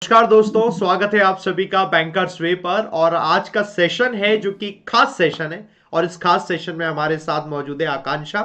नमस्कार दोस्तों, स्वागत है आप सभी का बैंकर्स वे पर। और आज का सेशन है जो कि खास सेशन है, और इस खास सेशन में हमारे साथ मौजूद है आकांक्षा,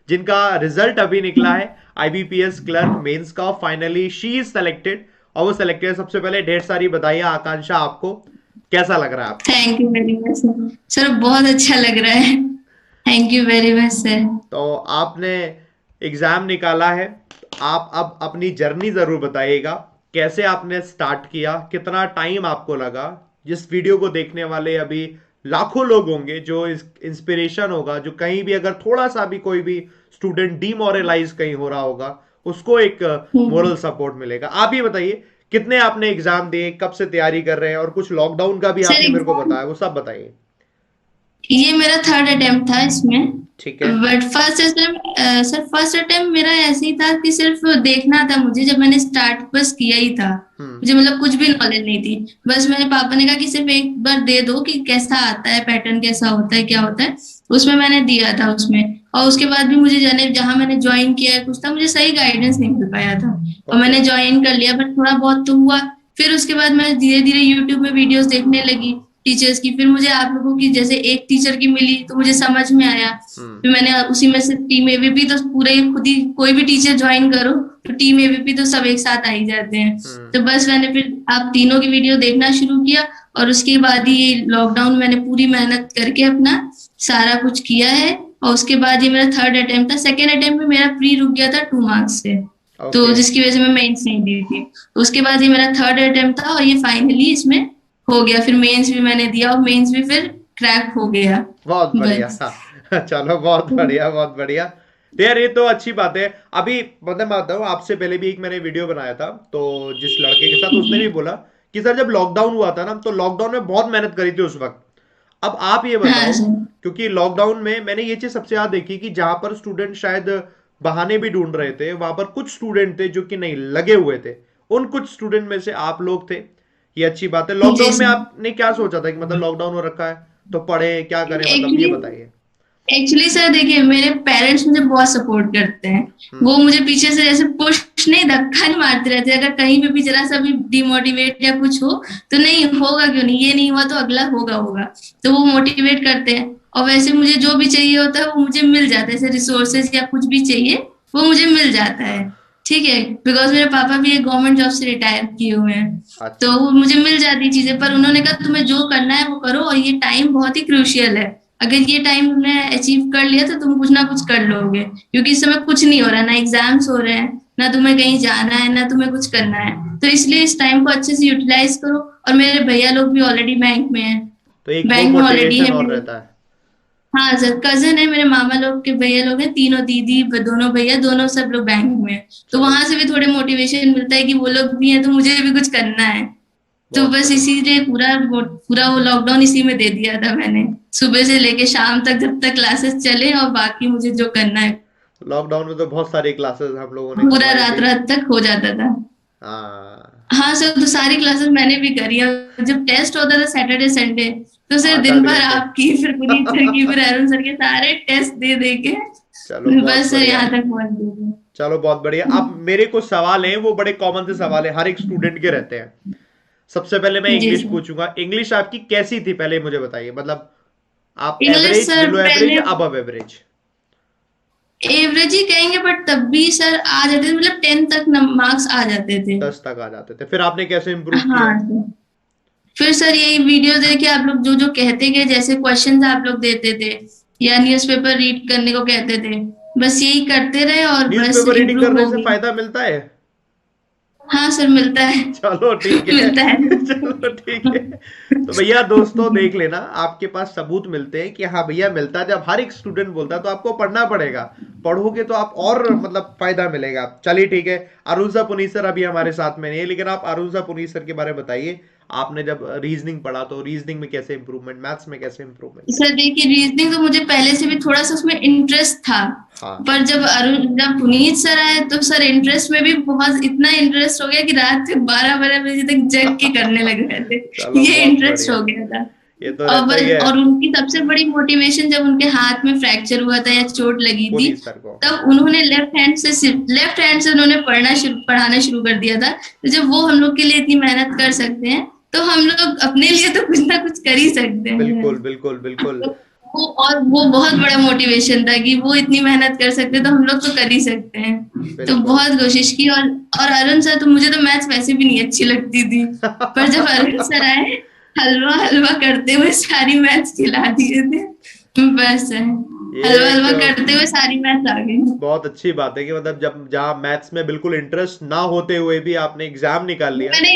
जिनका रिजल्ट अभी निकला है आईबीपीएस क्लर्क मेंस का। फाइनली शी इज सेलेक्टेड और वो सेलेक्टेड। सबसे पहले ढेर सारी बधाई आकांक्षा, आपको कैसा लग रहा है आपको? Thank you very much sir. Sir बहुत अच्छा लग रहा है। Thank you very much sir. तो आपने एग्जाम निकाला है, आप अब अपनी जर्नी जरूर बताइएगा। कैसे आपने स्टार्ट किया, कितना टाइम आपको लगा? जिस वीडियो को देखने वाले अभी लाखों लोग होंगे, जो इंस्पिरेशन होगा, जो कहीं भी अगर थोड़ा सा भी कोई भी स्टूडेंट डीमोरलाइज कहीं हो रहा होगा, उसको एक मोरल सपोर्ट मिलेगा। आप ये बताइए, कितने आपने एग्जाम दिए, कब से तैयारी कर रहे हैं, और कुछ लॉकडाउन का भी सर आपने मेरे को एग्जाम बताया, वो सब बताइए। ये मेरा थर्ड अटेम्प्ट था इसमें। ठीक है। But first attempt sir first attempt मेरा ऐसे ही था कि सिर्फ देखना था मुझे। जब मैंने स्टार्ट बस किया ही था, हम्म। मुझे मतलब कुछ भी नॉलेज नहीं थी। बस मेरे पापा ने कहा कि सिर्फ एक बार दे दो कि कैसा आता है, पैटर्न कैसा होता है, क्या होता है। उसमें मैंने दिया था उसमें। और उसके बाद भी मुझे जाने जहां मैंने ज्वाइन किया है कुछ था, मुझे सही गाइडेंस नहीं मिल पाया था। और ओके। मैंने ज्वाइन कर लिया बट थोड़ा बहुत तो हुआ। फिर उसके बाद मैं धीरे धीरे यूट्यूब में वीडियोस देखने लगी टीचर्स की। फिर मुझे आप लोगों की जैसे एक टीचर की मिली तो मुझे समझ में आया। हम्म। फिर मैंने उसी में से टीम एबीपी तो पूरे खुद ही कोई भी टीचर ज्वाइन करो तो टीम एबीपी तो सब एक साथ आ ही जाते हैं। हम्म। तो बस मैंने फिर आप तीनों की वीडियो देखना शुरू किया। और उसके बाद ही लॉकडाउन मैंने पूरी मेहनत करके अपना सारा कुछ किया है। और उसके बाद ये मेरा थर्ड अटेम्प्ट था। सेकेंड अटेम्प्ट में मेरा प्री रुक गया था 2 मार्क्स से, तो ओके। जिसकी वजह से मैं मेंस नहीं दी थी। तो उसके बाद ये मेरा थर्ड अटेम्प्ट था और ये फाइनली इसमें हो गया। फिर मेंस भी मैंने दिया और मेंस भी फिर क्रैक हो गया। बहुत बढ़िया। बस। हाँ। चलो, बहुत बढ़िया, बहुत बढ़िया। तो यार, ये तो अच्छी बात है। अभी मतलब मैं बताऊँ, आपसे पहले भी एक मैंने वीडियो बनाया था, तो जिस लड़के के साथ, उसने भी बोला कि सर जब लॉकडाउन हुआ था ना, तो लॉकडाउन में बहुत मेहनत करी थी उस वक्त। अब आप ये हाँ बताओ, सर। क्योंकि लॉकडाउन में मैंने ये चीज सबसे ज्यादा देखी कि जहां पर स्टूडेंट शायद बहाने भी ढूंढ रहे थे, वहां पर कुछ स्टूडेंट थे जो कि नहीं लगे हुए थे। उन कुछ स्टूडेंट में से आप लोग थे। ये अच्छी बात है। जी लॉकडाउन में सर। आपने क्या सोचा था कि मतलब लॉकडाउन हो रखा है तो पढ़े, क्या करें, मतलब ये एक्चुअली बताइए। एक्चुअली सर देखिए, मेरे पेरेंट्स मुझे बहुत सपोर्ट करते हैं। हम्म। वो मुझे पीछे से जैसे पुश नहीं, धक्का नहीं मारते रहते। अगर कहीं पे भी जरा सा भी डिमोटिवेट या कुछ हो तो नहीं होगा, क्यों नहीं, ये नहीं हुआ तो अगला होगा होगा। तो वो मोटिवेट करते हैं। और वैसे मुझे जो भी चाहिए होता है वो मुझे मिल जाता है। जैसे रिसोर्सेज या कुछ भी चाहिए वो मुझे मिल जाता है। ठीक है। बिकॉज मेरे पापा भी एक गवर्नमेंट जॉब से रिटायर किए हुए हैं। तो अच्छा। वो मुझे मिल जाती चीजें। पर उन्होंने कहा तुम्हें जो करना है वो करो, और ये टाइम बहुत ही क्रूशियल है। अगर ये टाइम तुमने अचीव कर लिया तो तुम कुछ ना कुछ कर लोगे। क्योंकि इस समय कुछ नहीं हो रहा, ना एग्जाम्स हो रहे हैं, ना तुम्हें कहीं जाना है, ना तुम्हें कुछ करना है। तो इसलिए इस टाइम को अच्छे से यूटिलाइज करो। और मेरे भैया लोग भी ऑलरेडी बैंक में हैं। तो एक वो बैंक में ऑलरेडी मोटिवेशन है और मेरे। रहता है। हाँ सर, कजन है मेरे, मामा लोग के भैया लोग हैं, तीनों दीदी दोनों भैया दोनों सब लोग बैंक में हैं। तो चलो, वहां से भी थोड़े मोटिवेशन मिलता है कि वो लोग भी हैं तो मुझे भी कुछ करना है। तो बहुत बस बढ़िया। इसीलिए पूरा पूरा वो लॉकडाउन इसी में दे दिया था मैंने। सुबह से लेके शाम तक जब तक क्लासेस चले, और बाकी मुझे जो करना है लॉकडाउन में तो बहुत सारी क्लासेस हम लोगों ने पूरा करवाई रात थी। रात तक हो जाता था। हाँ। हाँ सर, तो सारी क्लासेस मैंने भी करी। और जब टेस्ट होता था सैटरडे संडे, तो सर आठ दिन आठ भर घंटे आपकी, फिर पुनीत सर की, फिर अरुण सर के सारे टेस्ट दे दे के चलो, बहुत बस सर बढ़िया। यहाँ तक पहुंच गए चलो, बहुत बढ़िया। अब मेरे कुछ सवाल हैं, वो बड़े कॉमन से सवाल है, हर एक स्टूडेंट के रहते हैं। सबसे पहले मैं थे। जी इंग्लिश सर। पूछूंगा। इंग्लिश आपकी कैसी थी, पहले मुझे बताइए। मतलब आप English average, sir below average पहले या अबव एवरेज? एवरेज ही कहेंगे, बट तब भी सर आ जाते थे, मतलब 10 तक मार्क्स आ जाते थे। 10 तक आ जाते थे। फिर आपने कैसे इंप्रूव किया? हाँ सर। फिर सर यही वीडियो देखे आप लोग जो जो कहते गए, जैसे क्वेश्चंस आप लोग देते थे या न्यूज़पेपर रीड करने को कहते थे, बस यही करते रहे और बस न्यूज़पेपर रीडिंग इम्प्रूव करने हो से गई। फायदा मिलता है? हाँ सर, मिलता है। चलो ठीक है। मिलता है। चलो ठीक है। तो भैया दोस्तों, देख लेना, आपके पास सबूत मिलते हैं कि हाँ भैया मिलता है। जब हर एक स्टूडेंट बोलता है तो आपको पढ़ना पड़ेगा। पढ़ोगे तो आप और मतलब फायदा मिलेगा। चलिए ठीक है। अरुणसा पुनीत सर अभी हमारे साथ में नहीं है, लेकिन आप अरुणसा पुनीत सर के बारे में बताइए। आपने जब रीजनिंग पढ़ा तो रीजनिंग में कैसे इंप्रूवमेंट, मैथ्स में कैसे इंप्रूवमेंट? सर देखिए, रीजनिंग तो मुझे पहले से भी थोड़ा सा उसमें इंटरेस्ट था। हाँ। पर जब पुनीत सर आए तो सर इंटरेस्ट में भी बहुत इतना इंटरेस्ट हो गया कि रात तक 12-12 बजे तक जग के करने लग रहे थे। चलो, ये बहुत इंटरेस्ट बढ़िया। हो गया था। ये तो और रहता ही बस, है। और उनकी सबसे बड़ी मोटिवेशन जब उनके हाथ में फ्रैक्चर हुआ था या चोट लगी थी, पुनीत सर को। तब उन्होंने लेफ्ट हैंड से उन्होंने पढ़ाना शुरू कर दिया था। तो जब वो हम लोग के लिए इतनी मेहनत कर सकते हैं, तो हम लोग अपने लिए तो कुछ ना कुछ कर ही सकते हैं। बिल्कुल बिल्कुल बिल्कुल। तो वो बहुत बड़ा मोटिवेशन था कि वो इतनी मेहनत कर सकते हैं, तो हम लोग तो कर ही सकते हैं। तो बिल्कुल। बहुत कोशिश की। और अरुण सर, तो मुझे तो मैथ्स वैसे भी नहीं अच्छी लगती थी, पर जब अरुण सर आए, हलवा हलवा करते हुए सारी मैथ्स खिला दिए थे। बस है, ये हलवा एक हलवा करते हुए सारी मैथ्स आ गई। बहुत अच्छी बात है कि मतलब जब जहाँ मैथ्स में बिल्कुल इंटरेस्ट ना होते हुए भी आपने एग्जाम निकाल लिया। मैंने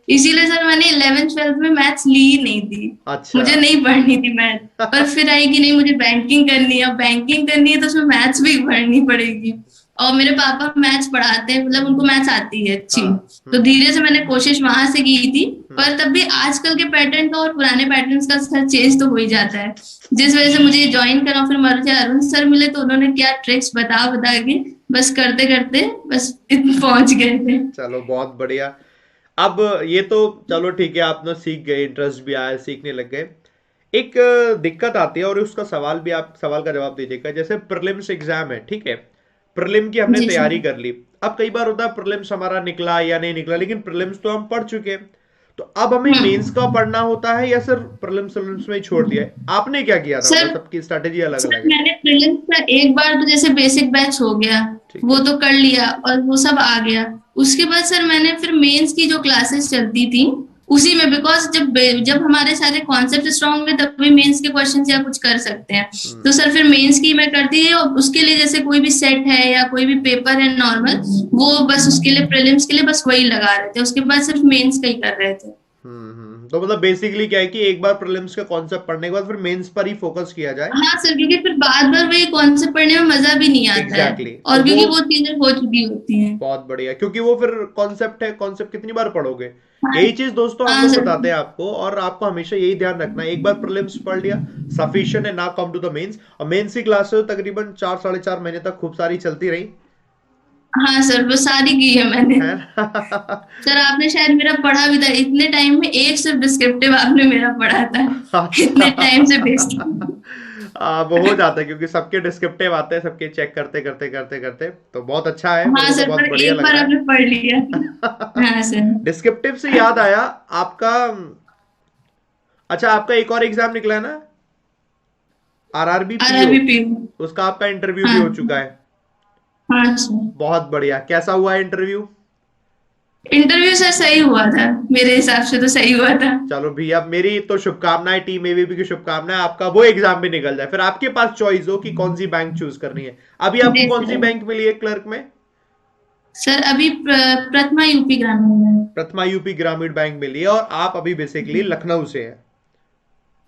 इसीलिए सर मैंने 11th 12th में मैथ्स ली ही नहीं थी। अच्छा। मुझे नहीं पढ़नी थी मैथ, पर फिर आई कि नहीं, मुझे बैंकिंग करनी है, और बैंकिंग करनी है तो उसमें मैथ्स भी पढ़नी पड़ेगी। और मेरे पापा मैथ्स पढ़ाते हैं, मतलब उनको मैथ्स आती है अच्छी। हाँ। तो धीरे से मैंने कोशिश वहां से की थी। हम्म। पर तब भी आजकल के पैटर्न का और पुराने पैटर्न का सर चेंज तो हो ही जाता है। जिस वजह से मुझे ज्वाइन करा, फिर मुझे अरुण सर मिले, तो उन्होंने क्या ट्रिक्स बता बता के बस करते करते बस पहुंच गए थे। चलो बहुत बढ़िया। अब ये तो चलो ठीक है, आपने सीख गए, इंटरेस्ट भी आया, सीखने लग गए। एक दिक्कत आती है और उसका सवाल भी, आप सवाल का जवाब दीजिएगा। जैसे प्रीलिम्स एग्जाम है, ठीक है, प्रीलिम की हमने जी तैयारी सर। कर ली। अब कई बार होता है प्रीलिम्स हमारा निकला या नहीं निकला, लेकिन प्रीलिम्स तो हम पढ़ चुके हैं। तो अब हमें मेंस का हम्म। पढ़ना होता है या सिर्फ प्रीलिम्स में ही छोड़ दिया है? आपने क्या किया था? मतलब सर सबकी स्ट्रैटेजी अलग सर अलग है। मैंने प्रीलिम्स का एक बार तो जैसे बेसिक बैच हो गया, ठीक वो है। तो कर लिया और वो सब आ गया। उसके बाद सर मैंने फिर मेंस की जो क्लासेस चलती थी, उसी में, बिकॉज जब हमारे सारे कॉन्सेप्ट स्ट्रांग होंगे तभी मेंस के क्वेश्चन या कुछ कर सकते हैं। हम्म। तो सर फिर मेंस की मैं करती है, और उसके लिए जैसे कोई भी सेट है या कोई भी पेपर है नॉर्मल, वो बस उसके लिए, प्रीलिम्स के लिए बस वही लगा रहे थे, उसके बाद सिर्फ मेंस का ही कर रहे थे। तो मतलब बेसिकली क्या है कि एक बार प्रीलिम्स का कॉन्सेप्ट पढ़ने के बाद फिर मेंस पर ही फोकस किया जाए। हाँ सर, क्योंकि फिर बार बार वही कॉन्सेप्ट पढ़ने में मजा भी नहीं आता है, एग्जैक्टली exactly. तो और वो क्योंकि वो चीजें हो चुकी होती हैं। बहुत बढ़िया, क्योंकि वो फिर कॉन्सेप्ट है, कॉन्सेप्ट कितनी बार पढ़ोगे। हाँ। यही चीज दोस्तों हम हाँ लोग सर। बताते हैं आपको, और आपको हमेशा यही ध्यान रखना है, एक बार प्रीलिम्स पढ़ लिया सफिशिएंट है, ना कम टू द मेंस। और मेंस की क्लासेस तकरीबन 4 साढ़े 4 महीने तक खूब सारी चलती रही हाँ सर, वो सारी की है मैंने। है। सर आपने शायद मेरा पढ़ा भी था, इतने टाइम में एक सिर्फ डिस्क्रिप्टिव आपने मेरा पढ़ा था, अच्छा। इतने टाइम से बेस्ट। वो हो जाता है क्योंकि सबके डिस्क्रिप्टिव आते हैं, सबके चेक करते करते करते करते, तो बहुत अच्छा है, मेरे हाँ को तो सर, बहुत पर बढ़िया एक लग बार रहा आपने पढ़ लिया। है। हाँ सर। डिस्क्रिप्टिव से याद आया आपका, अच्छा आपका एक और एग्जाम निकला है ना, आरआरबी पीओ, आरआरबी पी। उसका आपका इंटरव्यू भी हाँ। हो चुका है। हाँ सर। बहुत बढ़िया, कैसा हुआ इंटरव्यू? इंटरव्यू सर सही हुआ था, मेरे हिसाब से तो सही हुआ था। चलो भैया, मेरी तो शुभकामनाएं, टीम एबीपी की शुभकामनाएं, आपका वो एग्जाम भी निकल जाए, फिर आपके पास चॉइस हो कि कौन सी बैंक चूज करनी है। अभी आपको जी कौन सी सर। बैंक मिली है क्लर्क में? सर अभी प्रथमा यूपी ग्रामीण में। प्रथमा यूपी ग्रामीण बैंक मिली है, और आप अभी बेसिकली लखनऊ से है।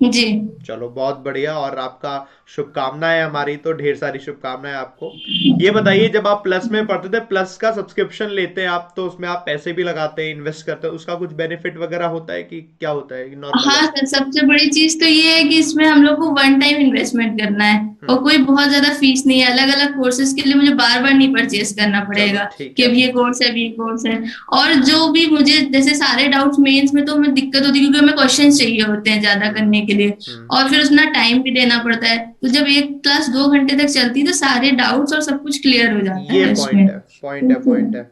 जी। चलो बहुत बढ़िया, और आपका शुभकामनाएं, हमारी तो ढेर सारी शुभकामनाएं आपको। ये बताइए, जब आप प्लस में पढ़ते थे, प्लस का सब्सक्रिप्शन लेते हैं आप, तो उसमें आप पैसे भी लगाते हैं, इन्वेस्ट करते हैं, उसका कुछ बेनिफिट वगैरह होता है कि क्या होता है, नॉर्मल हाँ है? सर, सबसे बड़ी चीज तो ये है कि इसमें हम लोग को वन टाइम इन्वेस्टमेंट करना है, हम्म। और कोई बहुत ज्यादा फीस नहीं है। अलग अलग कोर्सेज के लिए मुझे बार बार नहीं परचेज करना चलो पड़ेगा ठीक कि है। अब ये कोर्स है, अब ये कोर्स है। और जो भी मुझे जैसे सारे डाउट्स मेंस में तो हमें दिक्कत होती है, क्योंकि हमें क्वेश्चन चाहिए होते हैं ज्यादा हम्म। करने के लिए, हम्म। और फिर उसमें टाइम भी देना पड़ता है। तो जब एक क्लास 2 घंटे तक चलती है, तो सारे डाउट्स और सब कुछ क्लियर हो जाता ये है पॉइंट उसमें। है, पॉइंट है, पॉइंट है।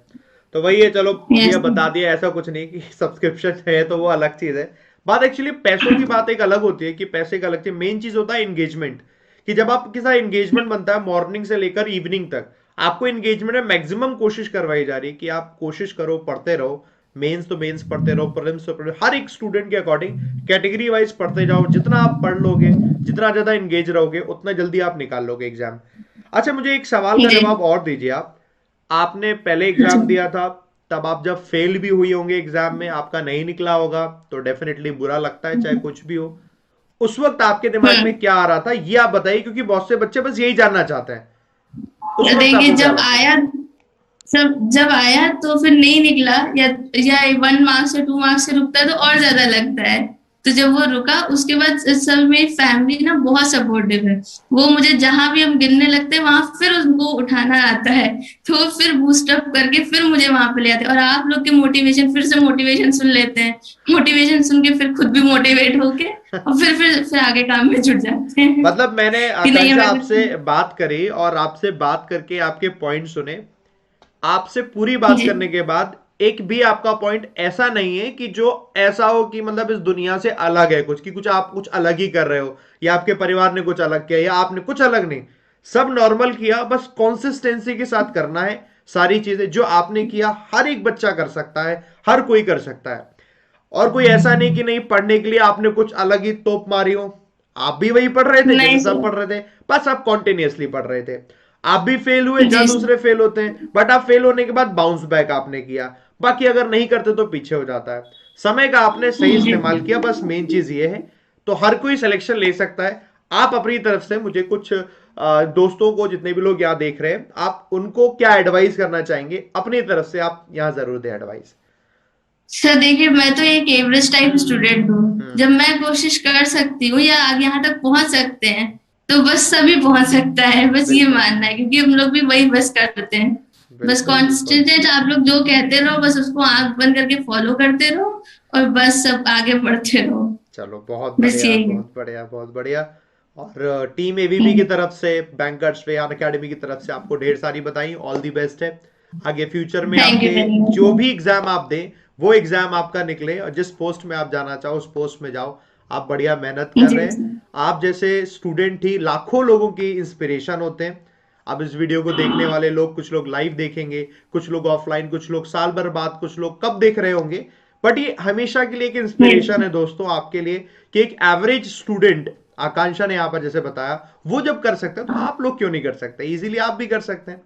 तो वही है, चलो यस। भैया बता दिया, ऐसा कुछ नहीं कि सब्सक्रिप्शन है तो वो अलग चीज है। बात एक्चुअली पैसों की बात एक अलग होती है, कि पैसे का अलग चीज, मेन चीज होता है एंगेजमेंट। कि जब आपके साथ एंगेजमेंट बनता है मॉर्निंग से लेकर इवनिंग तक, आपको एंगेजमेंट में मैक्सिमम कोशिश करवाई जा रही है कि आप कोशिश करो, पढ़ते रहो। मेंस तो मेंस पढ़ते रहो, प्रीलिम्स तो प्रीलिम्स, हर एक स्टूडेंट के अकॉर्डिंग कैटेगरी वाइज पढ़ते जाओ। जितना आप पढ़ लोगे, जितना ज्यादा एंगेज रहोगे, उतना जल्दी आप निकाल लोगे एग्जाम। अच्छा मुझे एक सवाल का जी। जवाब और दीजिए आप। आपने पहले एग्जाम दिया था, तब आप जब फेल भी हुई होंगे एग्जाम में, आपका नहीं निकला होगा, तो डेफिनेटली बुरा लगता है, चाहे कुछ भी हो। उस वक्त आपके दिमाग में हम्म। क्या आ रहा था, ये आप बताइए, क्योंकि बहुत से बच्चे बस यही जानना चाहते हैं। उस वक्त देखिए, आपको क्या लगता था? जब आया तो फिर नहीं निकला, या 1 मार्क्स या 2 मार्क्स से रुकता है तो और ज्यादा लगता है। तो जब वो रुका उसके बाद सब मेरी फैमिली ना बहुत सपोर्टिव है। वो मुझे जहां भी हम गिरने लगते हैं वहां फिर उनको उठाना आता है, तो फिर बूस्ट अप करके फिर मुझे वहां पे ले आते हैं। और आप लोग के मोटिवेशन, फिर से मोटिवेशन सुन लेते हैं, मोटिवेशन सुन के फिर खुद भी मोटिवेट होके और फिर आगे काम में जुट जाते हैं मतलब मैंने कि नहीं आकांक्षा हमें आपसे कुछ। बात करी और आपसे बात करके आपके पॉइंट सुने, आपसे पूरी बात जी करने के बाद एक भी आपका पॉइंट ऐसा नहीं है कि जो ऐसा हो कि मतलब इस दुनिया से अलग है कुछ, कि कुछ आप कुछ अलग ही कर रहे हो, या आपके परिवार ने कुछ अलग किया या आपने कुछ अलग नहीं, सब नॉर्मल किया, बस कंसिस्टेंसी के साथ करना है सारी चीजें जो आपने किया। हर एक बच्चा कर सकता है, हर कोई कर सकता है, और कोई ऐसा नहीं कि नहीं पढ़ने के लिए आपने कुछ अलग ही तोप मारी हो। आप भी वही पढ़ रहे थे जैसे नहीं सब सर। पढ़ रहे थे, बस आप कॉन्टिन्यूसली पढ़ रहे थे। आप भी फेल हुए जहां जी सर। दूसरे फेल होते हैं, बट आप फेल होने के बाद बाउंस बैक आपने किया। बाकी अगर नहीं करते तो पीछे हो जाता है। समय का आपने सही जी इस्तेमाल किया, बस मेन चीज ये है। तो हर कोई सिलेक्शन ले सकता है। आप अपनी तरफ से मुझे कुछ दोस्तों को, जितने भी लोग यहाँ देख रहे हैं, आप उनको क्या एडवाइस करना चाहेंगे अपनी तरफ से, आप यहाँ जरूर दें एडवाइस। सर देखिए, मैं तो एक एवरेज टाइप स्टूडेंट हूँ। हम्म। जब मैं कोशिश कर सकती हूँ या आगे यहाँ तक पहुंच सकते हैं, तो बस सभी पहुंच सकता है, बस ये बिल्कुल मानना है, क्योंकि हम लोग भी वही बस करते हैं। बस बिल्कुल बिल्कुल। कॉन्स्टेंट आप लोग जो कहते रहो, बस उसको आंख बंद करके फॉलो करते रहो और बस सब आगे बढ़ते रहो। चलो बहुत बस बढ़िया यही है। बहुत बढ़िया बहुत बढ़िया। और टीम एवीबी की थैंक तरफ से, बैंकर्स पे अन अकेडमी की तरफ से आपको ढेर सारी बधाई, ऑल दी बेस्ट है। आगे फ्यूचर में यू आपके वेरी मच जो सर। भी एग्जाम आप दें, वो एग्जाम आपका निकले, और जिस पोस्ट में आप जाना चाहो उस पोस्ट में जाओ। आप बढ़िया मेहनत कर जी रहे हैं। सर। आप जैसे स्टूडेंट ही लाखों लोगों की इंस्पिरेशन होते हैं। अब इस वीडियो को देखने वाले लोग, कुछ लोग लाइव देखेंगे, कुछ लोग ऑफलाइन, कुछ लोग साल भर बाद, कुछ लोग कब देख रहे होंगे, बट ये हमेशा के लिए एक इंस्पिरेशन है दोस्तों आपके लिए, कि एक एवरेज स्टूडेंट, आकांक्षा ने यहाँ पर जैसे बताया, वो जब कर सकते हैं तो आप लोग क्यों नहीं कर सकते, इजीली आप भी कर सकते हैं।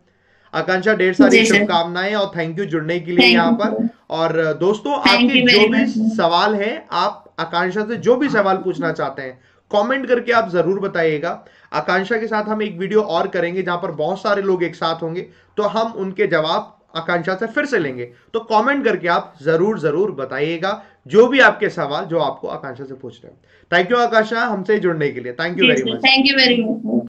आकांक्षा ढेर सारी जी सर। शुभकामनाएं और थैंक यू जुड़ने के लिए थैंक यहाँ यू पर। सर। और दोस्तों, थैंक आपके यू जो वेरी भी मच सर। सवाल है, आप आकांक्षा से जो भी सवाल पूछना चाहते हैं, कमेंट करके आप जरूर बताइएगा। आकांक्षा के साथ हम एक वीडियो और करेंगे जहां पर बहुत सारे लोग एक साथ होंगे, तो हम उनके जवाब आकांक्षा से फिर से लेंगे। तो कमेंट करके आप जरूर जरूर बताइएगा जो भी आपके सवाल जो आपको आकांक्षा से पूछ रहे हैं। थैंक यू आकांक्षा, हमसे जुड़ने के लिए, थैंक यू जी very sir, much. Thank you very much sir.